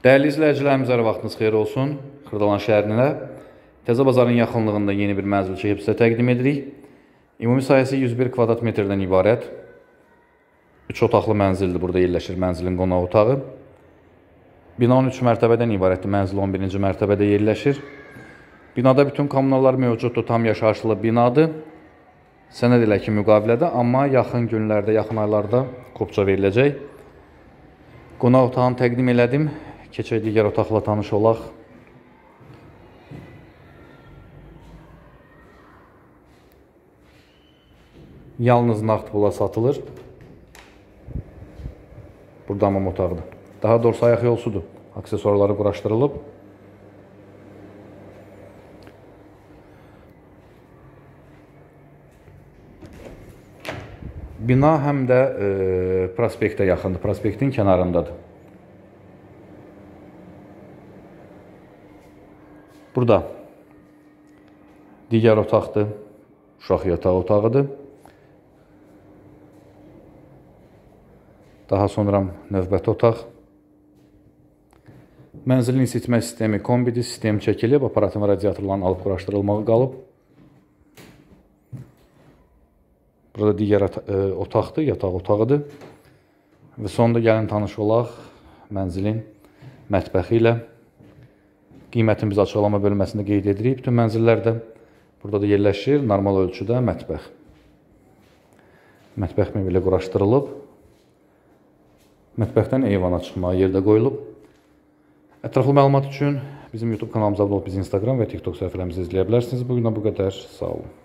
Dəyərli izləyicilərimiz, hər vaxtınız xeyir olsun. Xırdalan şəhərinə Təzə bazarın yaxınlığında yeni bir mənzil çəkib sizə təqdim edirik. Ümumi sahəsi 101 kvadrat metrdən ibarət. 3 otaqlı mənzildir. Burada yerləşir mənzilin qonaq otağı. Bina 13 mərtəbədən ibarətdir. Mənzil 11-ci mərtəbədə yerləşir. Binada bütün kommunallar mövcuddur. Tam yaşayışlı binadır. Sənəd ilə ki müqavilədə, amma yaxın günlərdə, yaxın aylarda kopça veriləcək. Qonaq otağını təqdim elədim. Keçək digər otaqla tanış olaq. Yalnız nağd pula satılır. Burada hamam otağıdır. Daha doğrusu ayaq yolsudur. Aksesuarları quraşdırılıb. Bina həm də prospektə yaxındır. Prospektin kənarındadır. Burada digər otaqdır. Uşaq yatağı otağıdır. Daha sonra növbəti otaq. Mənzilin isitmə sistemi kombidir. Sistem çəkilib. Aparatın və radiatorların alıb quraşdırılmağı qalıb. Burada digər otaqdır. Yataq otağıdır. Və sonunda gəlin tanış olaq mənzilin mətbəxi ilə. Qiymətini biz açıqlama bölməsində qeyd edirik. Bütün mənzillərdə burada da yerləşir. Normal ölçüdə mətbəx. Mətbəx mebeli quraşdırılıb. Mətbəxdən eyvana çıxmağa yerdə qoyulub. Ətraflı məlumat üçün bizim YouTube kanalımıza abunə olub, bizi Instagram və TikTok səhifələrimizi izləyə bilərsiniz. Bugündən bu qədər. Sağ olun.